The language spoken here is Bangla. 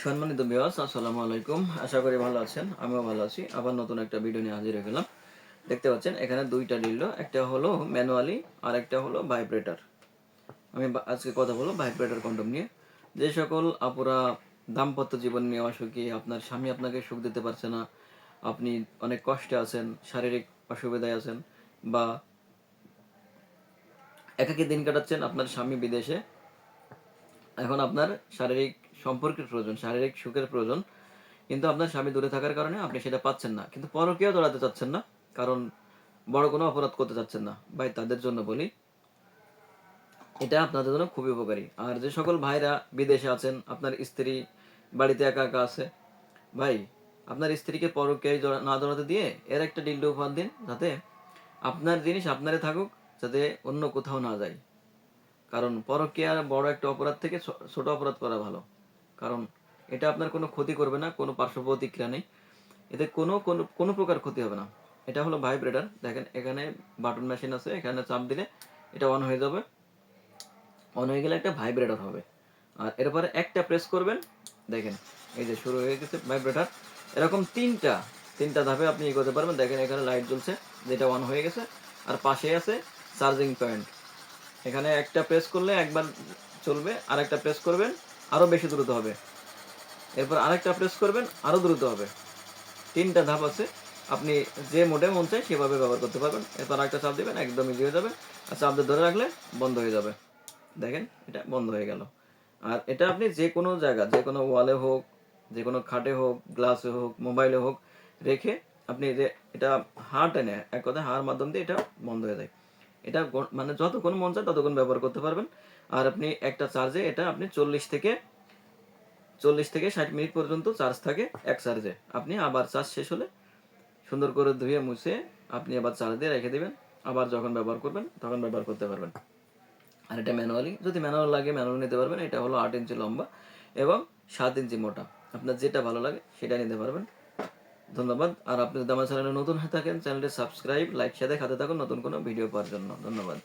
সম্মানিত ভিউয়ার্স, আসসালামু আলাইকুম। আশা করি ভালো আছেন। আমিও ভালো আছি। আবার নতুন একটা ভিডিও নিয়ে হাজির হয়ে গেলাম। দেখতে পাচ্ছেন এখানে ২ টা ডিল্ডো, একটা হলো ম্যানুয়ালি আর একটা হলো ভাইব্রেটর। আমি আজকে কথা বলবো ভাইব্রেটর কন্ডম নিয়ে। যে সকল আপুরা দাম্পত্য জীবন নিয়ে অসুখী, আপনার স্বামী আপনাকে সুখ দিতে পারছে না, আপনি অনেক কষ্টে আছেন, শারীরিক অসুবিধায় আছেন, বা একাকী দিন কাটাচ্ছেন, আপনার স্বামী বিদেশে, এখন আপনার শারীরিক সম্পর্কের প্রয়োজন, শারীরিক সুখের প্রয়োজন, কিন্তু আপনার স্বামী দূরে থাকার কারণে আপনি সেটা পাচ্ছেন না, কিন্তু পরকীয়াও জড়াতে চাচ্ছেন না, কারণ বড় কোনো অপরাধ করতে চাচ্ছেন না। ভাই, তাদের জন্য বলি, এটা আপনাদের জন্য খুবই উপকারী। আর যে সকল ভাইরা বিদেশে আছেন, আপনার স্ত্রী বাড়িতে একা একা আছে, ভাই, আপনার স্ত্রীকে পরকীয়ায় না জড়াতে দিয়ে এর একটা ডিল্ডো উপহার দিন, যাতে আপনার জিনিস আপনারে থাকুক, যাতে অন্য কোথাও না যায়। কারণ পরকীয়া বড় একটা অপরাধ থেকে ছোট অপরাধ করা ভালো। কারণ এটা আপনার কোনো ক্ষতি করবে না, কোনো পার্শ্ব প্রতিক্রিয়া নেই, এতে কোনো কোনো কোনো প্রকার ক্ষতি হবে না। এটা হলো ভাইব্রেটর। দেখেন এখানে বাটন মেশিন আছে, এখানে চাপ দিলে এটা অন হয়ে যাবে। অন হয়ে গেলে একটা ভাইব্রেটর হবে। আর এরপরে একটা প্রেস করবেন, দেখেন এই যে শুরু হয়ে গেছে ভাইব্রেটর। এরকম তিনটা ধাপে আপনি করতে পারবেন। দেখেন এখানে লাইট জ্বলছে, যেটা অন হয়ে গেছে। আর পাশেই আছে চার্জিং পয়েন্ট। এখানে একটা প্রেস করলে একবার চলবে, আরেকটা প্রেস করবেন আরও বেশি দ্রুত হবে, এরপর আরেকটা প্রেস করবেন আরও দ্রুত হবে। ৩টা ধাপ আছে, আপনি যে মোডে মন চায় সেভাবে ব্যবহার করতে পারবেন। এরপর আরেকটা চাপ দিবেন, একদম ইজি হয়ে যাবে। আর চাপ দিয়ে ধরে রাখলে বন্ধ হয়ে যাবে। দেখেন এটা বন্ধ হয়ে গেল। আর এটা আপনি যে কোনো জায়গা, যে কোনো ওয়ালে হোক, যে কোনো খাটে হোক, গ্লাসে হোক, মোবাইলে হোক রেখে আপনি যে এটা হাত টেনে, এক কথায় হাড় মাধ্যম দিয়ে এটা বন্ধ হয়ে যায়। এটা মানে যতক্ষণ মন চায় ততক্ষণ ব্যবহার করতে পারবেন। আর আপনি একটা চার্জে এটা আপনি 40 থেকে 60 মিনিট পর্যন্ত চার্জ থাকে এক চার্জে। আপনি আবার চার্জ শেষ হলে সুন্দর করে ধুয়ে মুছে আপনি আবার চার্জ দিয়ে রেখে দিবেন। আবার যখন ব্যবহার করবেন তখন ব্যবহার করতে পারবেন। আর এটা ম্যানুয়ালি, যদি ম্যানুয়াল লাগে ম্যানুয়াল নিতে পারবেন। এটা হলো 8 ইঞ্চি লম্বা এবং 7 ইঞ্চি মোটা। আপনার যেটা ভালো লাগে সেটা নিতে পারবেন। ধন্যবাদ। আর আপনি যদি আমার চ্যানেলে নতুন হয়ে থাকেন, চ্যানেলটি সাবস্ক্রাইব, লাইক, সাথে থাকুন নতুন কোনো ভিডিও পাওয়ার জন্য। ধন্যবাদ।